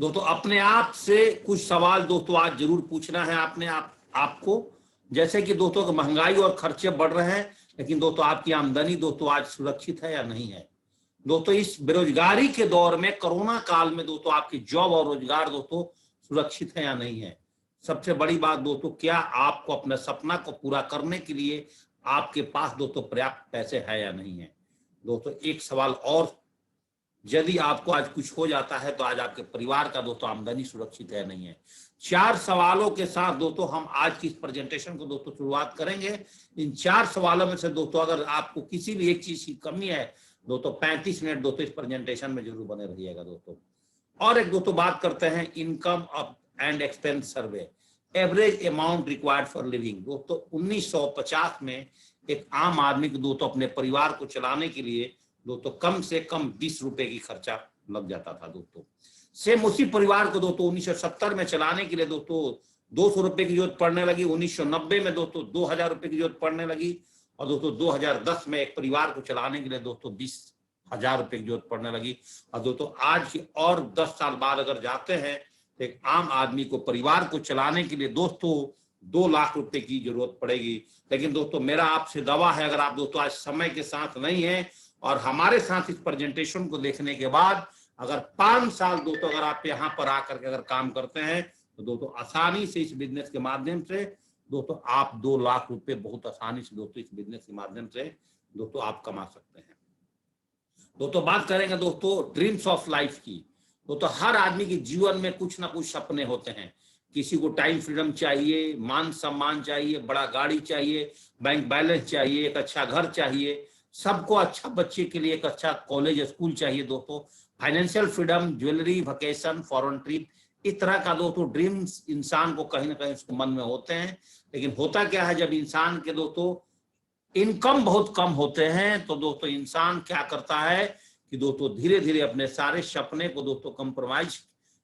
दोस्तों अपने आप से कुछ सवाल दोस्तों आज जरूर पूछना है आपको। जैसे कि दोस्तों कि महंगाई और खर्चे बढ़ रहे हैं, लेकिन दोस्तों आपकी आमदनी दोस्तों आज सुरक्षित है या नहीं है। दोस्तों इस बेरोजगारी के दौर में, कोरोना काल में दोस्तों आपकी जॉब और रोजगार दोस्तों सुरक्षित है या नहीं है। सबसे बड़ी बात दोस्तों, क्या आपको अपने सपना को पूरा करने के लिए आपके पास दोस्तों पर्याप्त पैसे है या नहीं है। दोस्तों एक सवाल और, यदि आपको आज कुछ हो जाता है तो आज आपके परिवार का दोस्तों आमदनी सुरक्षित है नहीं है। 4 सवालों के साथ दोस्तों हम आज की इस प्रेजेंटेशन को दोस्तों शुरुआत करेंगे। इन 4 सवालों में से दोस्तों अगर आपको किसी भी एक चीज की कमी है दोस्तों 35 मिनट दोस्तों इस प्रेजेंटेशन में जरूर बने रहिएगा दोस्तों। और एक दोस्तों बात करते हैं income and expense survey, average amount required for living. दोस्तों 1950 में एक आम आदमी को दोस्तों अपने परिवार को चलाने के लिए दोस्तों कम से कम 20 रुपए की खर्चा लग जाता था दोस्तों। सेम उसी परिवार को दोस्तों 1970 में चलाने के लिए दोस्तों 200 रुपए की जरूरत पड़ने लगी। 1990 में दोस्तों 2000 रुपए की जरूरत पड़ने लगी। और दोस्तों 2010 में एक परिवार को चलाने के लिए दोस्तों 20,000 रुपए की जरूरत पड़ने लगी। और दोस्तों आज और 10 साल बाद अगर जाते हैं तो एक आम आदमी को परिवार को चलाने के लिए दोस्तों 2 लाख रुपए की जरूरत पड़ेगी। लेकिन दोस्तों मेरा आपसे दावा है, अगर आप दोस्तों आज समय के साथ नहीं है और हमारे साथ इस प्रेजेंटेशन को देखने के बाद अगर 5 साल दोस्तों अगर आप यहाँ पर आकर के अगर काम करते हैं तो दोस्तों आसानी से इस बिजनेस के माध्यम से दोस्तों आप 2 लाख रुपए बहुत आसानी से दोस्तों इस बिजनेस के माध्यम से दोस्तों आप कमा सकते हैं। दोस्तों बात करेंगे दोस्तों ड्रीम्स ऑफ लाइफ की। दोस्तों हर आदमी के जीवन में कुछ ना कुछ सपने होते हैं। किसी को टाइम फ्रीडम चाहिए, मान सम्मान चाहिए, बड़ा गाड़ी चाहिए, बैंक बैलेंस चाहिए, एक अच्छा घर चाहिए, सबको अच्छा बच्चे के लिए एक अच्छा कॉलेज स्कूल चाहिए दोस्तों, financial freedom, jewellery, vacation, foreign trip, इस तरह का दोस्तों ड्रीम्स इंसान को कहीं ना कहीं उसके मन में होते हैं। लेकिन होता क्या है, जब इंसान के दोस्तों इनकम बहुत कम होते हैं तो दोस्तों इंसान क्या करता है कि दोस्तों धीरे धीरे अपने सारे सपने को दोस्तों कंप्रोमाइज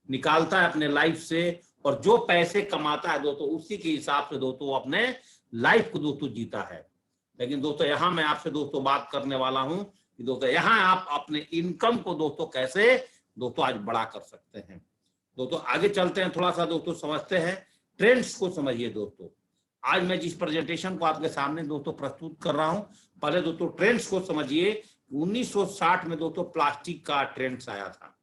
निकालता है अपने लाइफ से, और जो पैसे कमाता है दोस्तों उसी के हिसाब से दोस्तों अपने लाइफ को दोस्तों जीता है। लेकिन दोस्तों यहाँ मैं आपसे दोस्तों बात करने वाला हूं कि दोस्तों यहाँ आप अपने इनकम को दोस्तों कैसे दोस्तों आज बड़ा कर सकते हैं। दोस्तों आगे चलते हैं, थोड़ा सा दोस्तों समझते हैं, ट्रेंड्स को समझिए दोस्तों। आज मैं जिस प्रेजेंटेशन को आपके सामने दोस्तों प्रस्तुत कर रहा हूं, पहले दोस्तों ट्रेंड्स को समझिए। 1960 में दोस्तों प्लास्टिक का ट्रेंड्स आया था।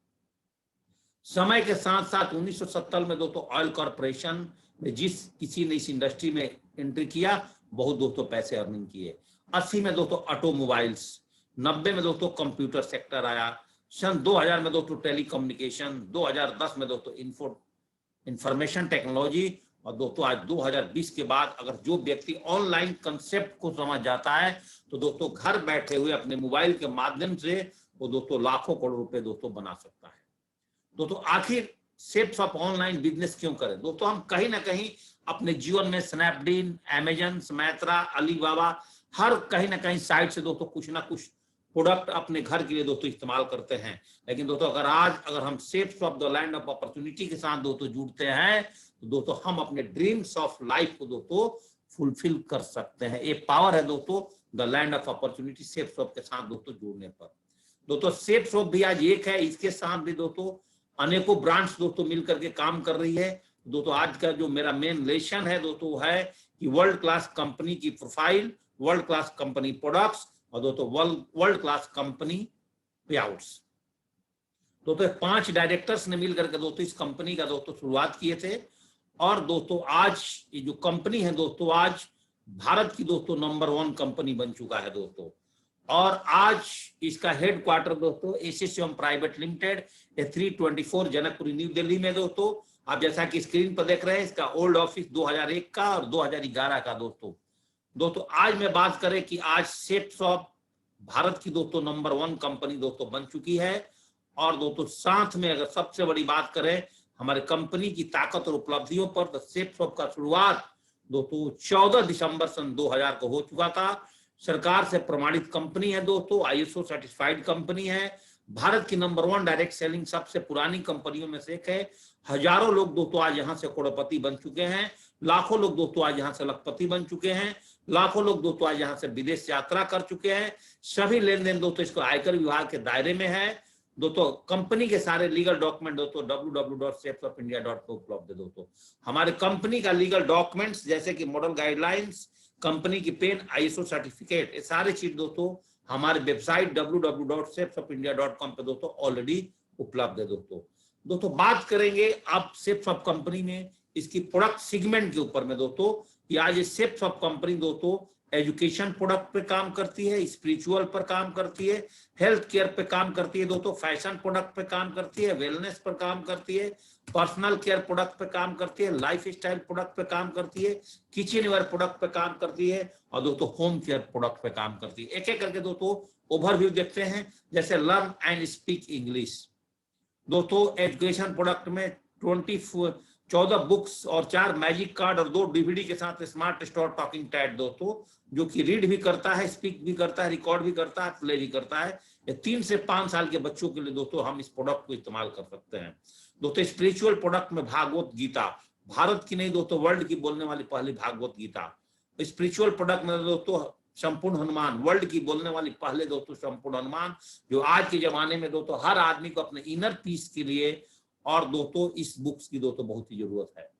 समय के साथ साथ 1970 में दोस्तों ऑयल कॉर्पोरेशन में जिस किसी ने इस इंडस्ट्री में एंट्री किया बहुत दोस्तों पैसे अर्निंग किए। 80 में दोस्तों ऑटोमोबाइल्स, 90 में दोस्तों कंप्यूटर सेक्टर आया, सन 2000 में दोस्तों टेलीकम्युनिकेशन, 2010 में दोस्तों इंफॉर्मेशन टेक्नोलॉजी, और दोस्तों आज 2020 के बाद अगर जो व्यक्ति ऑनलाइन कंसेप्ट को समझ जाता है तो दोस्तों घर बैठे हुए अपने मोबाइल के माध्यम से वो दोस्तों लाखों करोड़ रुपए दोस्तों बना सकता है। दोस्तों आखिर शेप्स ऑफ ऑनलाइन बिजनेस क्यों करें। दोस्तों हम कहीं ना कहीं अपने जीवन में स्नैपडील, अमेजन, मैत्रा, अलीबाबा, हर कहीं ना कहीं साइट से दोस्तों कुछ ना कुछ प्रोडक्ट अपने घर के लिए दोस्तों इस्तेमाल करते हैं। लेकिन दोस्तों अगर हम shapes of the land of opportunity के साथ दोस्तों जुड़ते हैं तो दोस्तों हम अपने ड्रीम्स ऑफ लाइफ को दोस्तों फुलफिल कर सकते हैं। ये पावर है दोस्तों the land of opportunity shapes of के साथ दोस्तों जुड़ने पर। दोस्तों शेप्स ऑफ भी आज एक है, इसके साथ भी दोस्तों अनेकों ब्रांड्स दोस्तों मिलकर के काम कर रही है। दोस्तों आज का जो मेरा मेन लेसन है दोस्तों वो है कि वर्ल्ड क्लास कंपनी की profile, world class company products और दोस्तों वर्ल्ड क्लास कंपनी पेआउट्स। दोस्तों 5 डायरेक्टर्स ने मिलकर के दोस्तों इस कंपनी का दोस्तों शुरुआत किए थे। और दोस्तों आज ये जो कंपनी है दोस्तों आज भारत की दोस्तों नंबर 1 कंपनी बन चुका है दोस्तों। और आज इसका हेडक्वार्टर दोस्तों एसोसिएम private limited 324 Janakpuri New Delhi में दोस्तों। आप जैसा कि स्क्रीन पर देख रहे हैं इसका ओल्ड ऑफिस 2001 का और 2011 का दोस्तों आज मैं बात करें कि आज शेप्स ऑफ भारत की दोस्तों नंबर 1 कंपनी दोस्तों बन चुकी है। और दोस्तों साथ में अगर सबसे बड़ी बात करें हमारे कंपनी की ताकत और उपलब्धियों पर, तो शेप्स ऑफ का शुरुआत दोस्तों 14 दिसंबर सन 2000 को हो चुका था। सरकार से प्रमाणित कंपनी है दोस्तों, ISO सर्टिफाइड कंपनी है, भारत की नंबर 1 डायरेक्ट सेलिंग सबसे पुरानी कंपनियों में से एक है। हजारों लोग दोस्तों आज यहाँ से करोड़पति बन चुके हैं, लाखों लोग दोस्तों आज यहाँ से लखपति बन चुके हैं, लाखों लोग दोस्तों आज यहाँ से विदेश यात्रा कर चुके हैं। सभी लेन देन दोस्तों इसको आयकर विभाग के दायरे में है। दोस्तों कंपनी के सारे लीगल डॉक्यूमेंट दोस्तों www.safesofindia.com उपलब्ध है दोस्तों। हमारे कंपनी का लीगल डॉक्यूमेंट्स जैसे कि मॉडल गाइडलाइंस, कंपनी की पेन, ISO सर्टिफिकेट, ये सारे चीज दोस्तों हमारे वेबसाइट www.safesofindia.com पे दोस्तों ऑलरेडी उपलब्ध है दोस्तों। दोस्तों बात करेंगे अब सेफ्स ऑफ कंपनी में इसकी प्रोडक्ट सेगमेंट के ऊपर में दोस्तों कि आज ये सेफ्स ऑफ कंपनी दोस्तों एजुकेशन प्रोडक्ट पे काम करती है, स्पिरिचुअल पर काम करती है, हेल्थ केयर पे काम करती है दोस्तों, फैशन प्रोडक्ट पे काम करती है, वेलनेस पर काम करती है, पर्सनल केयर प्रोडक्ट पे काम करती है, लाइफ स्टाइल प्रोडक्ट पे काम करती है, किचन वेयर प्रोडक्ट पे काम करती है और दोस्तों होम केयर प्रोडक्ट पे काम करती है। एक एक करके दोस्तों ओवरव्यू देखते हैं। जैसे लर्न एंड स्पीक इंग्लिश दोस्तों, एजुकेशन प्रोडक्ट में 14 बुक्स और 4 मैजिक कार्ड और 2 DVD के साथ स्मार्ट स्टोर टॉकिंग टैड दोस्तों, जो कि रीड भी करता है, स्पीक भी करता है, रिकॉर्ड भी करता है, प्ले भी करता है। ये 3 से 5 साल के बच्चों के लिए दोस्तों हम इस प्रोडक्ट को इस्तेमाल कर सकते हैं। दोस्तों स्पिरिचुअल प्रोडक्ट में भागवत गीता, भारत की नहीं दोस्तों वर्ल्ड की बोलने वाली पहली भागवत गीता। स्पिरिचुअल प्रोडक्ट में दोस्तों संपूर्ण हनुमान, वर्ल्ड की बोलने वाली पहले दोस्तों संपूर्ण हनुमान, जो आज के जमाने में दोस्तों हर आदमी को अपने इनर पीस के लिए और दोस्तों इस बुक्स की दोस्तों बहुत ही जरूरत है।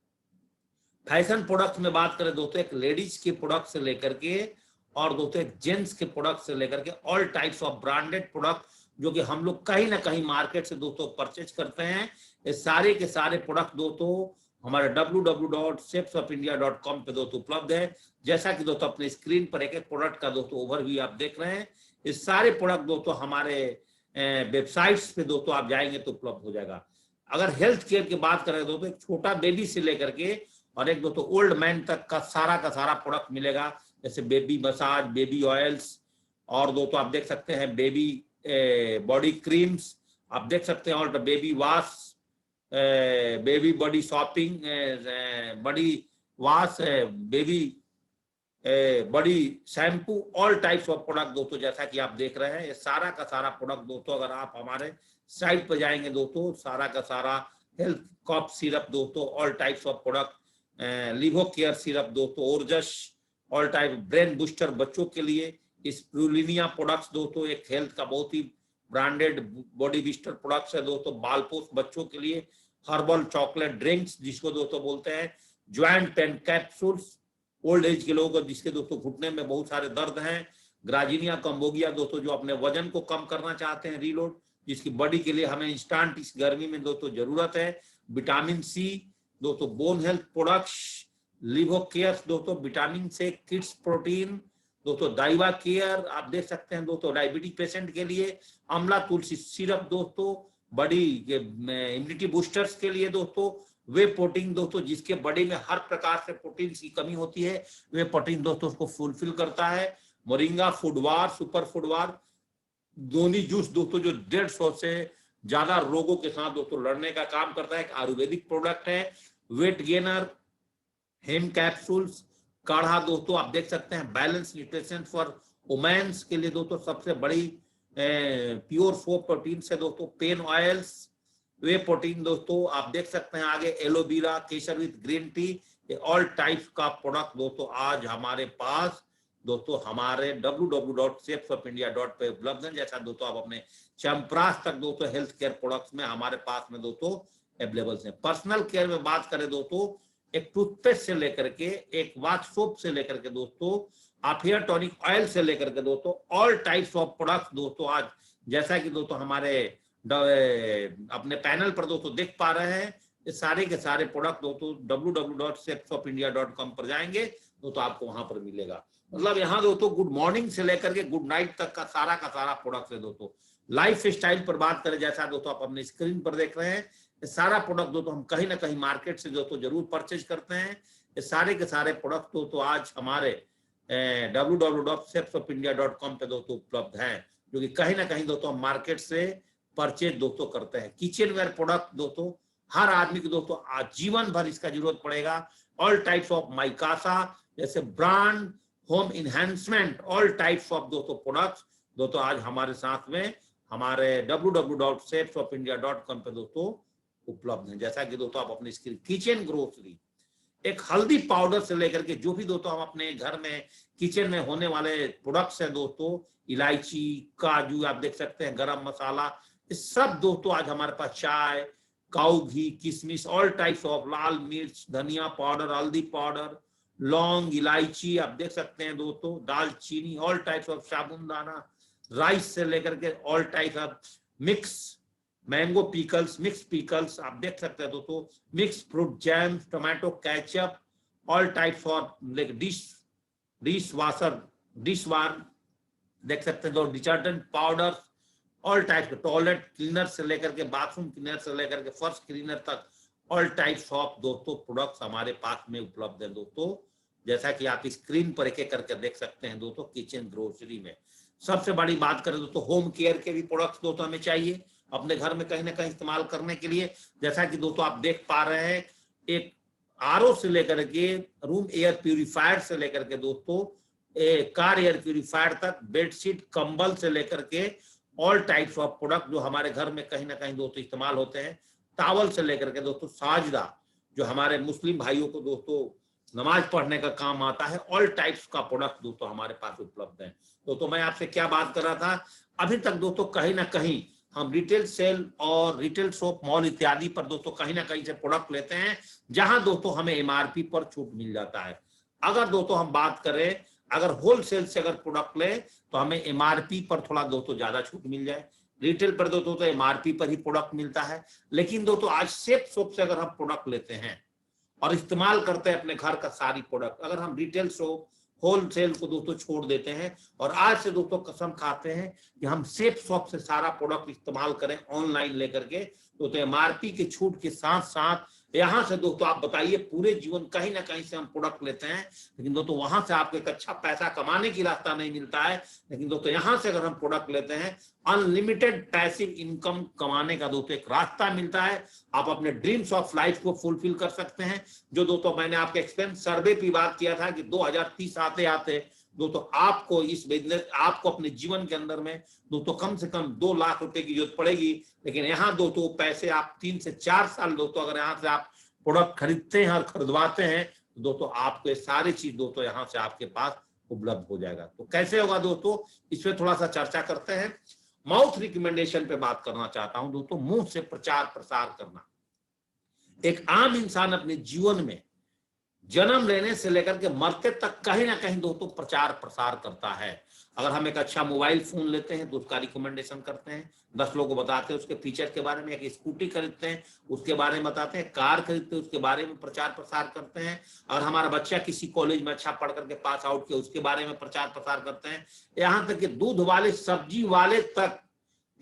फैशन प्रोडक्ट में बात करें दोस्तों एक लेडीज के प्रोडक्ट से लेकर के और दोस्तों एक जेंट्स के प्रोडक्ट से लेकर के all types of branded product जो कि हम लोग कहीं ना कहीं मार्केट से दोस्तों परचेज करते हैं, ये सारे के सारे प्रोडक्ट दोस्तों हमारे www.safesofindia.com पे दोस्तों उपलब्ध है। जैसा कि दोस्तों अपने स्क्रीन पर एक एक प्रोडक्ट का दोस्तों ओवरव्यू आप देख रहे हैं। इस सारे प्रोडक्ट दोस्तों हमारे वेबसाइट्स पे दोस्तों आप जाएंगे तो उपलब्ध हो जाएगा। अगर हेल्थ केयर की बात करें दोस्तों एक छोटा बेबी से लेकर के और एक दोस्तों ओल्ड मैन तक का सारा प्रोडक्ट मिलेगा। जैसे बेबी मसाज, बेबी ऑयल्स और दोस्तों आप देख सकते हैं बेबी बॉडी क्रीम्स, आप देख सकते हैं और baby wash, baby body shopping, body wash, baby body shampoo, all types of product दोस्तों जैसा कि आप देख रहे हैं। ये सारा का सारा प्रोडक्ट दोस्तों अगर आप हमारे साइट पर जाएंगे दोस्तों सारा का सारा हेल्थ कॉफ सिरप दोस्तों, all types of product, लिवो care syrup दोस्तों, ओरजस, ऑल टाइप ब्रेन बूस्टर बच्चों के लिए, स्प्रुलिनिया प्रोडक्ट्स दोस्तों एक हेल्थ का बहुत ही ब्रांडेड बॉडी बूस्टर प्रोडक्ट्स है दोस्तों, बालपोस बच्चों के लिए, हर्बल चॉकलेट ड्रिंक्स जिसको दोस्तों बोलते हैं, joint pain capsules old age के लोगों को जिसके दोस्तों घुटने में बहुत सारे दर्द हैं, ग्राजिनिया कंबोगिया दोस्तों जो अपने वजन को कम करना चाहते हैं, रीलोड जिसकी बॉडी के लिए हमें इंस्टेंट इस गर्मी में दोस्तों जरूरत है, विटामिन सी दोस्तों, बोन हेल्थ प्रोडक्ट्स, लिवो केयर दोस्तों, विटामिन से किड्स प्रोटीन दोस्तों, दाइवा केयर आप देख सकते हैं दोस्तों डायबिटीज पेशेंट के लिए, अमला तुलसी सिरप दोस्तों, बॉडी के इम्यूनिटी बूस्टर्स के लिए दोस्तों, वे प्रोटीन दोस्तों जिसके बॉडी में हर प्रकार से प्रोटीन की कमी होती है, वे प्रोटीन दोस्तों उसको फुलफिल करता है। मोरिंगा फूडवार, सुपर फूडवार, दोनी जूस दोस्तों जो 150 से ज्यादा रोगों के साथ दोस्तों लड़ने का काम करता है, एक आयुर्वेदिक प्रोडक्ट है। वेट गेनर, हेम कैप्सूल्स, काढ़ा दोस्तों आप देख सकते हैं, बैलेंस न्यूट्रिशन फॉर वुमेन्स के लिए दोस्तों सबसे बड़ी प्योर 4 प्रोटीन से दोस्तों, पेन ऑयल्स, वे प्रोटीन दोस्तों आप देख सकते हैं आगे, aloe vera, Kesar with green tea, ये ऑल टाइप्स का प्रोडक्ट दोस्तों आज हमारे पास दोस्तों हमारे www.safesofindia.com पे उपलब्ध है। जैसा दोस्तों आप अपने चंप्रास तक दोस्तों हेल्थ केयर प्रोडक्ट्स में हमारे पास में दोस्तों अवेलेबल है। पर्सनल केयर में बात करें दोस्तों एक टूथपेस्ट से लेकर के एक वाश सोप से लेकर के दोस्तों आप हेयर टॉनिक ऑयल से लेकर के दोस्तों ऑल टाइप्स ऑफ प्रोडक्ट्स दोस्तों आज जैसा कि दोस्तों हमारे अपने पैनल पर दोस्तों देख पा रहे हैं, ये सारे के सारे प्रोडक्ट दोस्तों www.safesofindia.com पर जाएंगे दोस्तों आपको वहां पर मिलेगा। मतलब यहाँ दोस्तों गुड मॉर्निंग से लेकर के गुड नाइट तक का सारा प्रोडक्ट है दोस्तों। लाइफ स्टाइल पर बात करें जैसा दोस्तों आप अपने स्क्रीन पर देख रहे हैं, ये सारा प्रोडक्ट दोस्तों हम कहीं ना कहीं मार्केट से दोस्तों जरूर परचेज करते हैं। ये सारे के सारे प्रोडक्ट दोस्तों आज हमारे www.safesofindia.com पे दोस्तों उपलब्ध हैं, जो कि कहीं ना कहीं दोस्तों हम मार्केट से परचेज दोस्तों करते हैं। किचन वेयर प्रोडक्ट दोस्तों हर आदमी को दोस्तों आजीवन भर इसका जरूरत पड़ेगा। ऑल टाइप्स ऑफ माइकासा जैसे brand home enhancement, all types of दोस्तों प्रोडक्ट्स दोस्तों आज हमारे साथ में हमारे www.safesofindia.com पे दोस्तों उपलब्ध है। जैसा कि दोस्तों आप अपनी स्क्रीन, किचन ग्रोसरी एक हल्दी पाउडर से लेकर के जो भी दोस्तों हम अपने घर में किचन में होने वाले प्रोडक्ट्स हैं दोस्तों, इलायची, काजू आप देख सकते हैं, गरम मसाला, इस सब दोस्तों आज हमारे पास चाय, काऊ घी, किशमिश, ऑल टाइप्स ऑफ, लाल मिर्च, धनिया पाउडर, हल्दी पाउडर, लौंग, इलायची, आप देख सकते हैं दोस्तों, दालचीनी, ऑल टाइप्स ऑफ, साबुन दाना, राइस से लेकर के all type of mix mango pickles, mix pickles, आप देख सकते हैं दोस्तों, mix fruit jam, tomato ketchup, all types of dish washer, dish वार देख सकते हैं, डिटर्जेंट पाउडर, ऑल टाइप्स के टॉयलेट क्लीनर से लेकर के बाथरूम क्लीनर से लेकर के फर्श क्लीनर तक, ऑल टाइप्स ऑफ दोस्तों प्रोडक्ट्स हमारे पास में उपलब्ध है दोस्तों। जैसा कि आप स्क्रीन पर एक एक करके देख सकते हैं दोस्तों, किचन ग्रोसरी में। सबसे बड़ी बात करें दोस्तों, होम केयर के भी प्रोडक्ट्स दोस्तों हमें चाहिए अपने घर में कहीं ना कहीं इस्तेमाल करने के लिए। जैसा कि दोस्तों आप देख पा रहे हैं, एक आरओ से लेकर के रूम एयर प्यूरिफायर से लेकर के दोस्तों कार एयर प्यूरिफायर तक, बेडशीट, कंबल से लेकर के ऑल टाइप्स ऑफ प्रोडक्ट जो हमारे घर में कहीं ना कहीं दोस्तों इस्तेमाल होते हैं, टावल से लेकर के दोस्तों साजदा जो हमारे मुस्लिम भाइयों को दोस्तों नमाज पढ़ने का काम आता है, ऑल टाइप्स का प्रोडक्ट दोस्तों हमारे पास उपलब्ध है। दोस्तों मैं आपसे क्या बात कर रहा था, अभी तक दोस्तों कहीं ना कहीं हम रिटेल सेल और रिटेल शॉप, मॉल इत्यादि पर दोस्तों कहीं ना कहीं से प्रोडक्ट लेते हैं, जहां दोस्तों हमें एमआरपी पर छूट मिल जाता है। अगर दोस्तों हम बात करें, अगर होलसेल से अगर प्रोडक्ट ले तो हमें एमआरपी पर थोड़ा दोस्तों ज्यादा छूट मिल जाए, रिटेल पर दोस्तों तो एमआरपी पर ही प्रोडक्ट मिलता है। लेकिन दोस्तों आज सेफ शॉप से अगर हम प्रोडक्ट लेते हैं और इस्तेमाल करते हैं अपने घर का सारी प्रोडक्ट, अगर हम रिटेल शॉप, होलसेल को दोस्तों छोड़ देते हैं और आज से दोस्तों कसम खाते हैं कि हम सेफ शॉप से सारा प्रोडक्ट इस्तेमाल करें ऑनलाइन लेकर के, तो एमआरपी के छूट के साथ साथ यहां से दोस्तों आप बताइए, पूरे जीवन कहीं ना कहीं से हम प्रोडक्ट लेते हैं, लेकिन दोस्तों वहां से आपको एक अच्छा पैसा कमाने की रास्ता नहीं मिलता है। लेकिन दोस्तों यहां से अगर हम प्रोडक्ट लेते हैं, अनलिमिटेड पैसिव इनकम कमाने का दोस्तों एक रास्ता मिलता है। आप अपने ड्रीम्स ऑफ लाइफ को फुलफिल कर सकते हैं। जो दोस्तों मैंने आपके एक्सपेंस सर्वे की बात किया था कि 2030 आते आते दोस्तों आपको इस बिजनेस, आपको अपने जीवन के अंदर में दोस्तों कम से कम 2 लाख रुपए की जरूरत पड़ेगी। लेकिन यहाँ दोस्तों पैसे आप 3 से 4 साल दोस्तों अगर यहाँ से आप प्रोडक्ट खरीदते हैं और खरीदवाते हैं तो दोस्तों आपको ये सारी चीज दोस्तों यहाँ से आपके पास उपलब्ध हो जाएगा। तो कैसे होगा दोस्तों, इसमें थोड़ा सा चर्चा करते हैं। माउथ रिकमेंडेशन पे बात करना चाहता हूं दोस्तों, मुंह से प्रचार प्रसार करना। एक आम इंसान अपने जीवन में जन्म लेने से लेकर के मरते तक कहीं ना कहीं दोस्तों प्रचार प्रसार करता है। अगर हम एक अच्छा मोबाइल फोन लेते हैं तो उसका रिकमेंडेशन करते हैं, 10 लोगों को बताते हैं उसके फीचर के बारे में। एक स्कूटी खरीदते हैं उसके बारे में बताते हैं, कार खरीदते हैं उसके बारे में प्रचार प्रसार करते हैं। और हमारा बच्चा किसी कॉलेज में अच्छा पढ़ करके पास आउट किया उसके बारे में प्रचार प्रसार करते हैं। यहाँ तक कि दूध वाले, सब्जी वाले तक,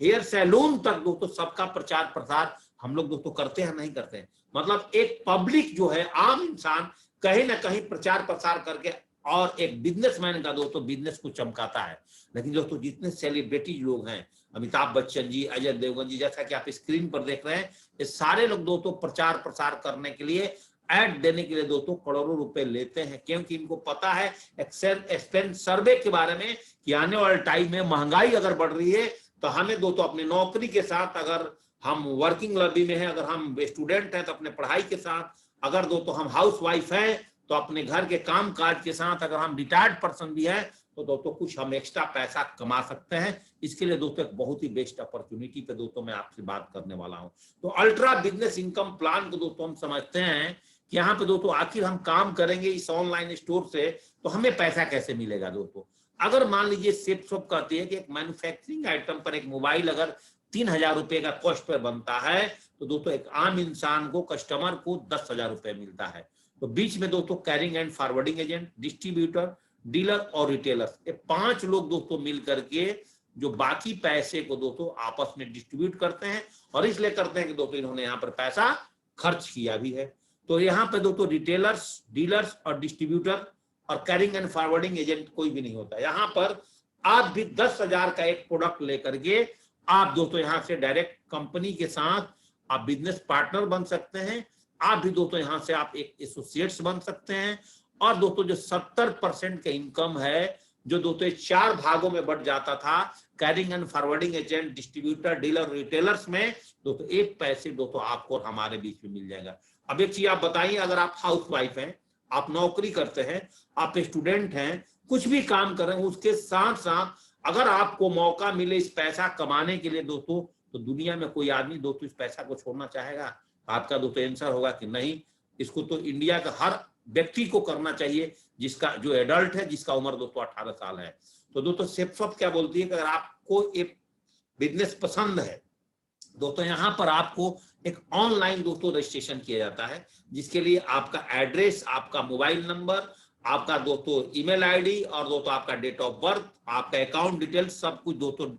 हेयर सैलून तक दोस्तों सबका प्रचार प्रसार हम लोग दोस्तों करते हैं, नहीं करते हैं। मतलब एक पब्लिक जो है, आम इंसान कहीं ना कहीं प्रचार प्रसार करके और एक बिजनेसमैन का दोस्तों बिजनेस को चमकाता है। लेकिन दोस्तों जितने सेलिब्रिटी लोग हैं, अमिताभ बच्चन जी, अजय देवगन जी, जैसा कि आप स्क्रीन पर देख रहे हैं, ये सारे लोग दोस्तों प्रचार प्रसार करने के लिए, ऐड देने के लिए दोस्तों करोड़ों रुपए लेते हैं, क्योंकि इनको पता है एक्सपेंस सर्वे के बारे में कि आने वाले टाइम में महंगाई अगर बढ़ रही है तो हमें दोस्तों अपनी नौकरी के साथ, अगर हम वर्किंग लॉबी में हैं, अगर हम स्टूडेंट हैं तो अपने पढ़ाई के साथ, अगर दोस्तों हम हाउस वाइफ हैं तो अपने घर के काम काज के साथ, अगर हम रिटायर्ड पर्सन भी है तो दोस्तों कुछ हम एक्स्ट्रा पैसा कमा सकते हैं। इसके लिए दोस्तों एक बहुत ही बेस्ट अपॉर्चुनिटी पे दोस्तों मैं आपसे बात करने वाला हूं। तो अल्ट्रा बिजनेस इनकम प्लान को दोस्तों हम समझते हैं कि यहाँ पे दोस्तों आखिर हम काम करेंगे इस ऑनलाइन स्टोर से तो हमें पैसा कैसे मिलेगा। दोस्तों अगर मान लीजिए सेफ शॉप कहती है कि एक मैन्युफैक्चरिंग आइटम पर एक मोबाइल अगर 3000 रुपए का कॉस्ट पर बनता है तो दोस्तों एक आम इंसान को, कस्टमर को 10,000 रुपए मिलता है। तो बीच में दोस्तों carrying and forwarding agent, distributor, dealer और रिटेलर, ये 5 लोग दोस्तों मिल करके जो बाकी पैसे को दोस्तों आपस में डिस्ट्रीब्यूट करते हैं। और इसलिए करते हैं कि दोस्तों इन्होंने यहाँ पर पैसा खर्च किया भी है। तो यहाँ पे दोस्तों रिटेलर्स, डीलर्स और डिस्ट्रीब्यूटर और कैरिंग एंड फॉरवर्डिंग एजेंट कोई भी नहीं होता। यहाँ पर आप भी 10,000 का एक प्रोडक्ट लेकर के आप दोस्तों यहाँ से डायरेक्ट कंपनी के साथ आप बिजनेस पार्टनर बन सकते हैं। आप भी दोस्तों यहाँ से आप एक एसोसिएट्स बन सकते हैं। और दोस्तों जो 70% का इनकम है, जो दोस्तों 4 भागों में बढ़ जाता था, carrying and forwarding agent, distributor, dealer, retailers में, दोस्तों 1 पैसे दोस्तों आपको और हमारे बीच में मिल जाएगा। अब एक चीज आप बताइए, अगर आप हाउस वाइफ हैं, आप नौकरी करते हैं, आप स्टूडेंट हैं, कुछ भी काम कर रहे हैं, उसके साथ साथ अगर आपको मौका मिले इस पैसा कमाने के लिए दोस्तों, तो दुनिया में कोई आदमी दोस्तों इस पैसा को छोड़ना चाहेगा? आपका दोस्तों आंसर होगा कि नहीं। इसको तो इंडिया का हर व्यक्ति को करना चाहिए, जिसका जो एडल्ट है, जिसका उम्र दोस्तों 18 साल है। तो दोस्तों सेफसॉफ्ट क्या बोलती है कि अगर आपको एक बिजनेस पसंद है दोस्तों, यहाँ पर आपको एक ऑनलाइन दोस्तों रजिस्ट्रेशन किया जाता है, जिसके लिए आपका एड्रेस, आपका मोबाइल नंबर, आपका दोस्तों ईमेल आईडी और दोस्तों आपका डेट ऑफ बर्थ, आपका अकाउंट डिटेल्स, सब कुछ दोस्तों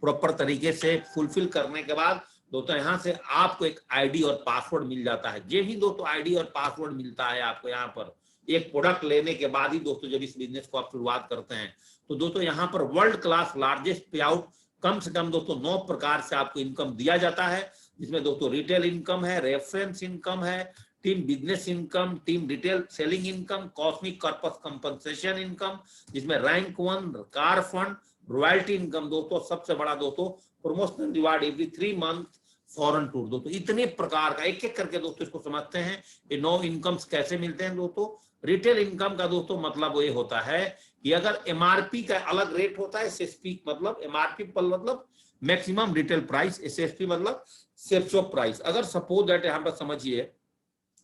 प्रॉपर तरीके से फुलफिल करने के बाद दोस्तों यहाँ से आपको एक आईडी और पासवर्ड मिल जाता है। जे भी दोस्तों आईडी और पासवर्ड मिलता है आपको यहाँ पर एक प्रोडक्ट लेने के बाद ही दोस्तों, जब इस बिजनेस को आप शुरुआत करते हैं, तो दोस्तों यहाँ पर वर्ल्ड क्लास लार्जेस्ट पे आउट कम से कम दोस्तों 9 प्रकार से आपको इनकम दिया जाता है, जिसमें दोस्तों रिटेल इनकम है, रेफरेंस इनकम है, team business income, team retail selling income, cosmic corpus compensation income, जिसमें rank 1 car fund, royalty income दोस्तों, सबसे बड़ा दोस्तों promotional reward every 3 month, foreign tour. दोस्तों इतने प्रकार का एक एक करके दोस्तों इसको समझते हैं, ये 9 इनकम्स कैसे मिलते हैं दोस्तों। रिटेल इनकम का दोस्तों मतलब ये होता है कि अगर एमआरपी का अलग रेट होता है, एसएसपी मतलब एमआरपी पर मतलब मैक्सिमम रिटेल प्राइस, एसएसपी मतलब सेल्स प्राइस। अगर सपोज दैट यहाँ पर समझिए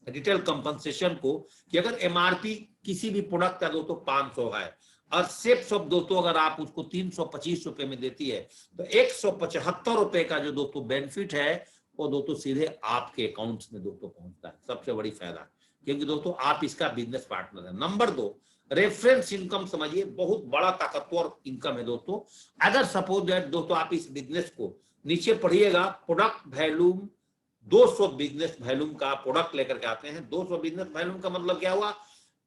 रिटेल कंपनसेशन को कि अगर एमआरपी किसी भी प्रोडक्ट का दोस्तों 500 है और सेप्स ऑफ दोस्तों अगर आप उसको 325 रुपए में देती है, तो 175 रुपए का जो दोस्तों बेनिफिट है वो दोस्तों सीधे आपके अकाउंट्स में दोस्तों पहुंचता है। सबसे बड़ी फायदा, क्योंकि दोस्तों आप इसका बिजनेस पार्टनर है। नंबर 2 रेफरेंस इनकम, समझिए बहुत बड़ा ताकतवर इनकम है दोस्तों। अगर सपोज दैट दोस्तों आप इस बिजनेस को नीचे पढ़िएगा, प्रोडक्ट वैल्यूम 200 बिजनेस वैल्यूम का प्रोडक्ट लेकर के आते हैं। 200 बिजनेस वैल्यूम का मतलब क्या हुआ,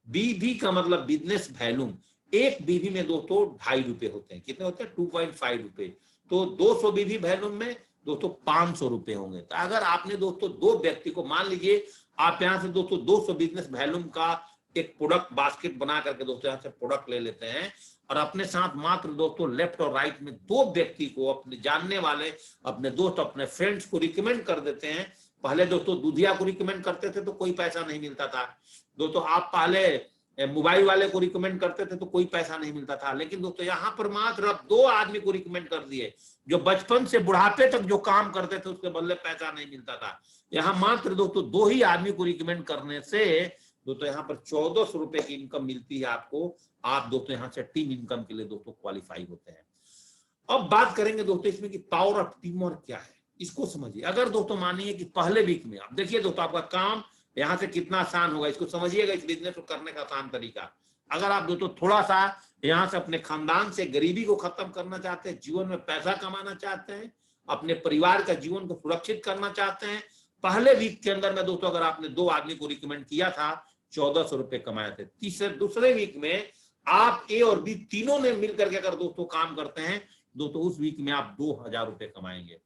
बीबी का मतलब बिजनेस वैल्यूम, एक बीबी में दोस्तों 2.5 रुपए होते हैं। कितने होते हैं? 2.5 रुपए। तो 200 बीबी वैल्यूम में दोस्तों 500 रुपए होंगे। तो अगर आपने दोस्तों 2 व्यक्ति को, मान लीजिए आप यहाँ से दोस्तों 200 बिजनेस वैल्यूम का एक प्रोडक्ट बास्केट बना करके दोस्तों यहाँ से प्रोडक्ट ले लेते हैं और अपने साथ मात्र दोस्तों लेफ्ट और राइट में 2 व्यक्ति को, अपने जानने वाले, अपने दोस्त, अपने फ्रेंड्स को रिकमेंड कर देते हैं। पहले दोस्तों दूधिया को रिकमेंड करते थे तो कोई पैसा नहीं मिलता था दोस्तों, आप पहले मोबाइल वाले को रिकमेंड करते थे तो कोई पैसा नहीं मिलता था। लेकिन दोस्तों यहाँ पर मात्र अब 2 आदमी को रिकमेंड कर दिए, जो बचपन से बुढ़ापे तक जो काम करते थे उसके बदले पैसा नहीं मिलता था। यहाँ मात्र दोस्तों 2 ही आदमी को रिकमेंड करने से दोस्तों यहाँ पर 1400 रुपए की इनकम मिलती है आपको। आप दोस्तों यहाँ से टीम इनकम के लिए दोस्तों क्वालिफाई होते हैं। अब बात करेंगे दोस्तों इसमें कि पावर ऑफ टीम वर्क क्या है, इसको समझिए। अगर दोस्तों मानिए कि पहले वीक में, आप देखिए दोस्तों आपका काम यहाँ से कितना आसान होगा, इसको समझिएगा, इस बिजनेस को करने का आसान तरीका। अगर आप दोस्तों थोड़ा सा यहाँ से अपने खानदान से गरीबी को खत्म करना चाहते हैं, जीवन में पैसा कमाना चाहते हैं, अपने परिवार का जीवन को सुरक्षित करना चाहते हैं, पहले वीक के अंदर में दोस्तों अगर आपने 2 आदमी को रिकमेंड किया था, 1400 रुपए कमाए थे। दूसरे वीक में आप ए और बी तीनों ने मिलकर के अगर दोस्तों काम करते हैं दोस्तों, उस वीक में आप 2000 रुपए कमाएंगे।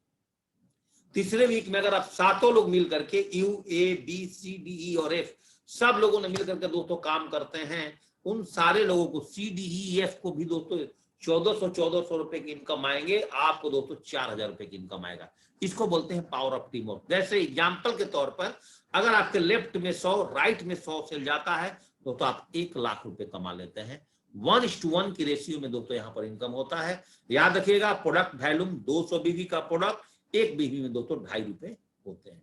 तीसरे वीक में अगर आप 7 लोग मिल करके U A B C D E और एफ सब लोगों ने मिलकर के दोस्तों काम करते हैं, उन सारे लोगों को सी डी ई एफ को भी दोस्तों 1400 रुपए की इनकम आएंगे, आपको दोस्तों 4000 रुपए की इनकम आएगा। इसको बोलते हैं पावर ऑफ टीम वर्क। जैसे एग्जाम्पल के तौर पर अगर आपके लेफ्ट में 100, राइट में 100 सेल जाता है तो आप 1 लाख रुपए कमा लेते हैं। 1:1 की रेशियो में दोस्तों यहाँ पर इनकम होता है। याद रखिएगा, प्रोडक्ट वैल्यूम 200 बीबी का प्रोडक्ट, 1 बीबी में दोस्तों 2.5 रुपए होते हैं।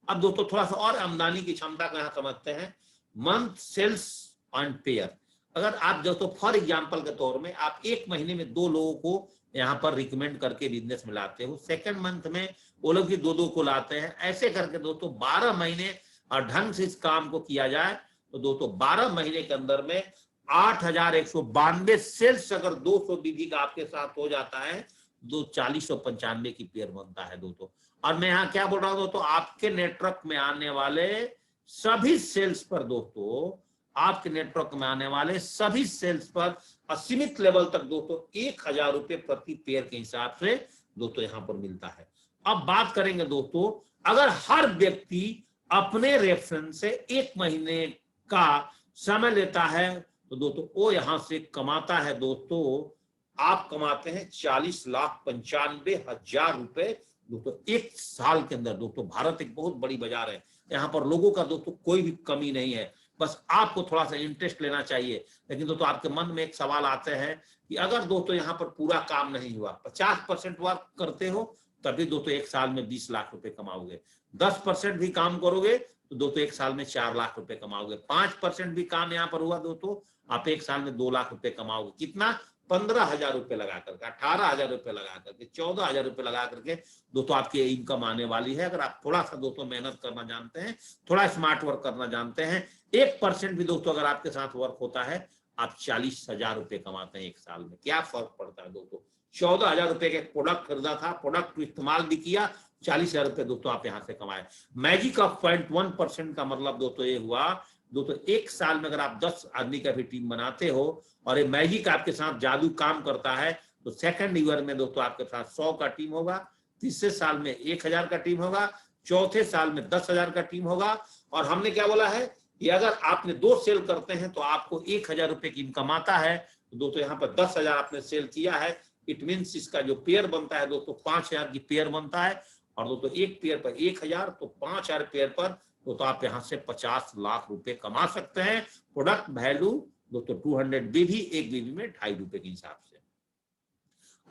अब दोस्तों थोड़ा सा और आमदनी की क्षमता को यहाँ समझते हैं। मंथ सेल्स एंड पेयर, अगर आप दोस्तों फॉर एग्जांपल के तौर में आप 1 महीने में 2 लोगों को यहाँ पर रिकमेंड करके बिजनेस में लाते हो, सेकंड मंथ में वो लोग भी 2-2 को लाते हैं, ऐसे करके दोस्तों 12 महीने और ढंग से इस काम को किया जाए तो दोस्तों 12 महीने के अंदर में 8192 सेल्स अगर 200 बीबी का आपके साथ हो जाता है, 4095 की पेयर बनता है दोस्तों। और मैं यहाँ क्या बोल रहा हूँ दोस्तों, आपके नेटवर्क में आने वाले सभी सेल्स पर दोस्तों, आपके नेटवर्क में आने वाले सभी सेल्स पर असीमित लेवल तक दोस्तों 1000 रुपए प्रति पेयर के हिसाब से दोस्तों यहाँ पर मिलता है। अब बात करेंगे दोस्तों, अगर हर व्यक्ति अपने रेफरेंस से 1 महीने का समय लेता है तो दोस्तों वो यहाँ से कमाता है दोस्तों, आप कमाते हैं 40,95,000 रुपए दोस्तों 1 साल के अंदर। दोस्तों भारत एक बहुत बड़ी बाजार है, यहाँ पर लोगों का दोस्तों कोई भी कमी नहीं है, बस आपको थोड़ा सा इंटरेस्ट लेना चाहिए। लेकिन दोस्तों आपके मन में एक सवाल आते हैं कि अगर दोस्तों यहाँ पर पूरा काम नहीं हुआ, 50% वर्क करते हो तभी दोस्तों एक साल में 20 लाख रुपए कमाओगे। 10% भी काम करोगे तो दोस्तों एक साल में 4 लाख रुपए कमाओगे। 5% भी काम यहाँ पर हुआ दोस्तों, आप एक साल में 2 लाख रुपए कमाओगे। कितना? 15,000 रुपए लगा करके, 18,000 रुपए लगा करके, 14,000 रुपए लगा करके दोस्तों आपकी इनकम आने वाली है। अगर आप थोड़ा सा दोस्तों मेहनत करना जानते हैं, थोड़ा स्मार्ट वर्क करना जानते हैं, 1% भी दोस्तों अगर आपके साथ वर्क होता है, आप 40,000 रुपए कमाते हैं एक साल में। क्या फर्क पड़ता है दोस्तों? 14,000 रुपए का प्रोडक्ट खरीदा था, प्रोडक्ट को इस्तेमाल भी किया, 40,000 रुपए दोस्तों आप यहां से कमाए। मैजिक ऑफ 0.1% का मतलब दोस्तों ये हुआ, दोस्तों एक साल में अगर आप 10 आदमी का भी टीम बनाते हो और ये मैजिक आपके साथ जादू काम करता है, तो सेकंड ईयर में दोस्तों आपके साथ 100 का टीम होगा, तीसरे साल में 1,000 का टीम होगा, चौथे साल में 10,000 का टीम होगा। और हमने क्या बोला है कि अगर आपने 2 सेल करते हैं तो आपको 1,000 रुपए की इनकम आता है। तो दोस्तों यहाँ पर 10,000 आपने सेल किया है, इट मीन्स इसका जो पेयर बनता है दोस्तों 5,000 की पेयर बनता है। और दोस्तों एक पेयर पर 1,000, तो 5,000 पेयर पर तो आप यहां से 50 लाख रुपए कमा सकते हैं। प्रोडक्ट वैल्यू दोस्तों 200 बीबी, एक बीबी में 2.5 रुपए के हिसाब से।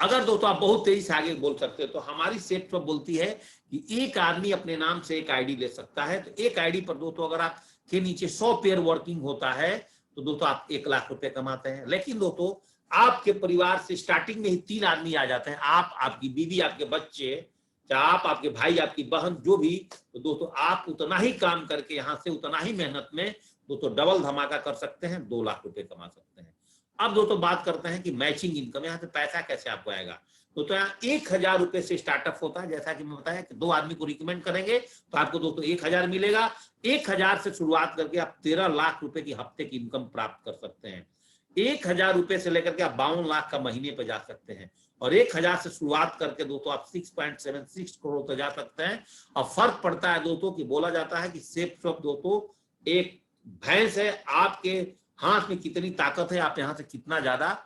अगर दोस्तों आप बहुत तेजी से आगे बोल सकते हैं तो हमारी सेट पर बोलती है कि एक आदमी अपने नाम से एक आईडी ले सकता है। तो एक आईडी पर दोस्तों अगर आप के नीचे 100 पेयर वर्किंग होता है तो दोस्तों आप 1 लाख रुपए कमाते हैं। लेकिन दोस्तों आपके परिवार से स्टार्टिंग में ही 3 आदमी आ जाते हैं, आप, आपकी बीवी, आपके बच्चे, चाहे आप, आपके भाई, आपकी बहन, जो भी, तो दोस्तों आप उतना ही काम करके यहां से उतना ही मेहनत में दोस्तों डबल धमाका कर सकते हैं, 2 लाख रुपए कमा सकते हैं। अब दोस्तों बात करते हैं कि मैचिंग इनकम, यहाँ से पैसा कैसे आपको आएगा। तो यहाँ 1,000 रुपए से स्टार्टअप होता है। जैसा कि मैं बताया कि 2 आदमी को रिकमेंड करेंगे तो आपको दोस्तों 1,000 मिलेगा। 1,000 से शुरुआत करके आप 13 लाख रुपए की हफ्ते की इनकम प्राप्त कर सकते हैं। 1,000 रुपए से लेकर के आप 52 लाख का महीने पे जा सकते हैं। और 1,000 से शुरुआत करके दोस्तों आप 6.76 करोड़ तक जा सकते हैं। और फर्क पड़ता है दोस्तों कि बोला जाता है कि सेफ शॉप दोस्तों एक भैंस है, आपके हाथ में कितनी ताकत है, आप यहां से कितना ज्यादा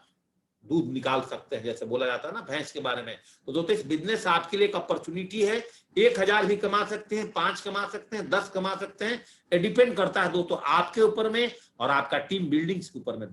दूध निकाल सकते हैं, जैसे बोला जाता है ना भैंस के बारे में। तो दोस्तों इस बिजनेस आपके लिए एक अपॉर्चुनिटी है। 1,000 भी कमा सकते हैं, 5 कमा सकते हैं, 10 कमा सकते हैं। ये डिपेंड करता है दोस्तों आपके ऊपर में और आपका टीम बिल्डिंग्स के ऊपर में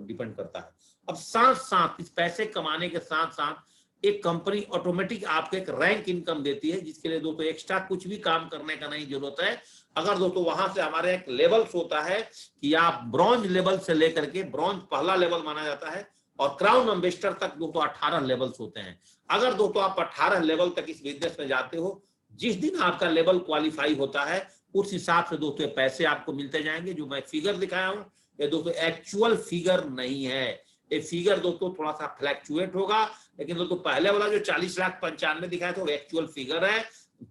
डिपेंड करता है। अब साथ साथ इस पैसे कमाने के साथ साथ एक कंपनी ऑटोमेटिक आपको एक रैंक इनकम देती है, जिसके लिए दोस्तों एक्स्ट्रा कुछ भी काम करने का नहीं जरूरत है। अगर दोस्तों वहां से हमारे एक लेवल्स होता है कि आप ब्रॉन्ज लेवल से लेकर के, ब्रॉन्ज पहला लेवल माना जाता है और क्राउन एम्बेसडर तक दोस्तों 18 लेवल्स होते हैं। अगर दोस्तों आप 18 लेवल तक इस बिजनेस में जाते हो, जिस दिन आपका लेवल क्वालिफाई होता है उस हिसाब से दोस्तों पैसे आपको मिलते जाएंगे। जो मैं फिगर दिखाया हूं ये दोस्तों एक्चुअल फिगर नहीं है, ये फिगर दोस्तों थोड़ा सा फ्लैक्चुएट होगा, लेकिन दोस्तों पहले वाला जो 40,95,000 दिखाया था वो एक्चुअल फिगर है।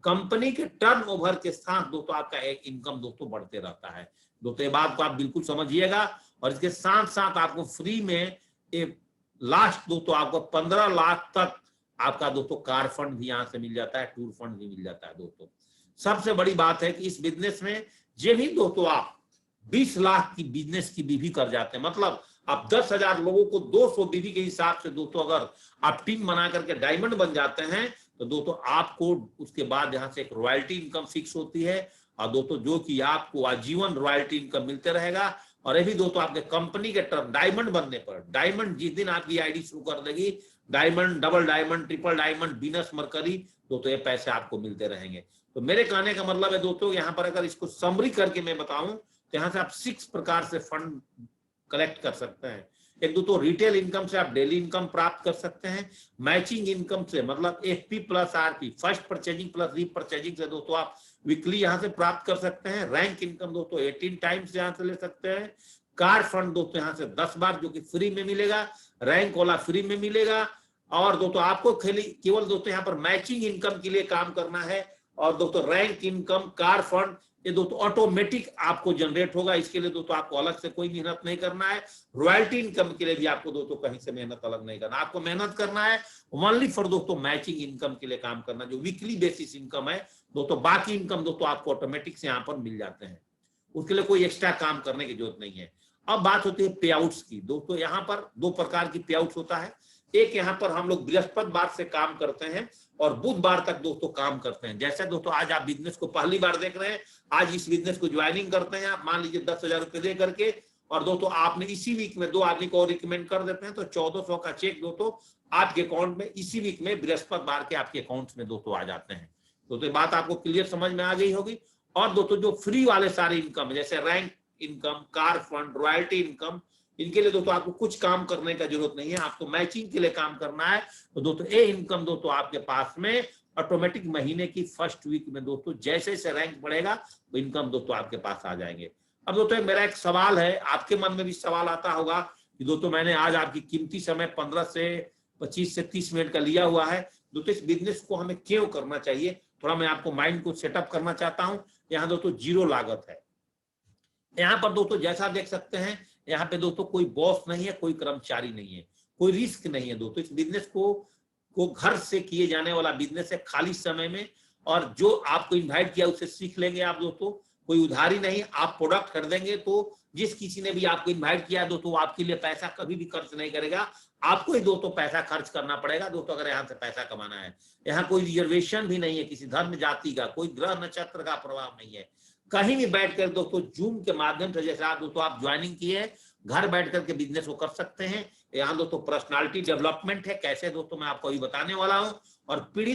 कंपनी के टर्नओवर के साथ दोस्तों आपका एक इनकम दोस्तों बढ़ते रहता है। दोस्तों ये बात को आप बिल्कुल समझिएगा। और इसके साथ साथ आपको फ्री में लास्ट दोस्तों आपको 15 लाख तक आपका दोस्तों कार फंड भी यहां से मिल जाता है, टूर फंड भी मिल जाता है। दोस्तों सबसे बड़ी बात है कि इस बिजनेस में जो भी दोस्तों आप 20 लाख की बिजनेस की बीवी कर जाते हैं, मतलब आप 10,000 लोगों को 200 बीवी के हिसाब से दोस्तों अगर आप टीम बना करके डायमंड बन जाते हैं तो दोस्तों आपको उसके बाद यहाँ से एक रॉयल्टी इनकम फिक्स होती है। और दोस्तों जो कि आपको आजीवन रॉयल्टी इनकम मिलते रहेगा। और ये भी दोस्तों आपके कंपनी के टर्म डायमंड बनने पर, डायमंड जिस दिन आपकी आईडी शुरू कर देगी, diamond, double diamond, triple diamond, Venus, mercury, दोस्तों ये पैसे आपको मिलते रहेंगे। तो मेरे कहने का मतलब है दोस्तों यहाँ पर अगर इसको समरी करके मैं बताऊं तो यहाँ से आप 6 प्रकार से फंड कलेक्ट कर सकते हैं। एक दोस्तों रिटेल इनकम से आप डेली इनकम प्राप्त कर सकते हैं। मैचिंग इनकम से मतलब FP plus RP, first purchasing plus repurchasing से दोस्तों आप वीकली यहां से प्राप्त कर सकते हैं। रैंक इनकम दोस्तों 18 टाइम्स यहां से ले सकते हैं। कार फंड दोस्तों यहां से 10 बार जो कि फ्री में मिलेगा, रैंक वाला फ्री में मिलेगा। और दोस्तों आपको केवल दोस्तों यहाँ पर मैचिंग इनकम के लिए काम करना है। और दोस्तों रैंक इनकम, कार फंड, ये दोस्तों ऑटोमेटिक आपको जनरेट होगा। इसके लिए दोस्तों आपको अलग से कोई मेहनत नहीं करना है। रॉयल्टी इनकम के लिए भी आपको दोस्तों कहीं से मेहनत अलग नहीं करना, आपको मेहनत करना है ओनली फॉर दोस्तों मैचिंग इनकम के लिए काम करना, जो वीकली बेसिस इनकम है दोस्तों। बाकी इनकम दोस्तों आपको ऑटोमेटिक से यहाँ पर मिल जाते हैं, उसके लिए कोई एक्स्ट्रा काम करने की जरूरत नहीं है। अब बात होती है पे आउट्स की। दोस्तों यहाँ पर 2 प्रकार की पे आउट्स होता है। एक यहाँ पर हम लोग बृहस्पतिवार से काम करते हैं और बुधवार तक दोस्तों काम करते हैं। जैसे दोस्तों आज आप बिजनेस को पहली बार देख रहे हैं, आज इस बिजनेस को ज्वाइनिंग करते हैं आप, मान लीजिए 10,000 रुपए दे करके, और दोस्तों आपने इसी वीक में 2 आदमी को और रिकमेंड कर देते हैं तो 1400 का चेक दोस्तों आपके अकाउंट में इसी वीक में बृहस्पतिवार के आपके अकाउंट में दोस्तों आ जाते हैं। दोस्तों ये बात आपको क्लियर समझ में आ गई होगी। और दोस्तों जो फ्री वाले सारे इनकम जैसे rank income, car fund, royalty income, इनके लिए दोस्तों आपको कुछ काम करने का जरूरत नहीं है, आपको मैचिंग के लिए काम करना है। तो दोस्तों ये इनकम दोस्तों आपके पास में ऑटोमेटिक महीने की फर्स्ट वीक में दोस्तों जैसे जैसे रैंक बढ़ेगा वो इनकम दोस्तों आपके पास आ जाएंगे। अब दोस्तों मेरा एक सवाल है, आपके मन में भी सवाल आता होगा कि दोस्तों मैंने आज आपकी कीमती समय 15 से 25 से 30 मिनट का लिया हुआ है, दोस्तों इस बिजनेस को हमें क्यों करना चाहिए, थोड़ा मैं आपको माइंड को सेटअप करना चाहता हूं। यहाँ दोस्तों जीरो लागत है। यहाँ पर दोस्तों जैसा देख सकते हैं, यहाँ पे दोस्तों कोई बॉस नहीं है, कोई कर्मचारी नहीं है, कोई रिस्क नहीं है दोस्तों। इस बिजनेस को घर से किए जाने वाला बिजनेस है, खाली समय में, और जो आपको इनवाइट किया उससे सीख लेंगे आप दोस्तों। कोई उधारी नहीं, आप प्रोडक्ट खरीदेंगे तो जिस किसी ने भी आपको इनवाइट किया दोस्तों आपके लिए पैसा कभी भी खर्च नहीं करेगा, आपको ही दोस्तों पैसा खर्च करना पड़ेगा दोस्तों अगर यहाँ से पैसा कमाना है। यहाँ कोई रिजर्वेशन भी नहीं है किसी धर्म जाति का, कोई ग्रह नक्षत्र का प्रभाव नहीं है। कहीं भी बैठ कर दोस्तों जूम के माध्यम से जैसे आप दोस्तों आप ज्वाइनिंग किए, घर बैठ करके बिजनेस को कर सकते हैं। यहाँ दोस्तों पर्सनालिटी डेवलपमेंट है, कैसे दोस्तों मैं आपको अभी बताने वाला हूँ। और पीढ़ी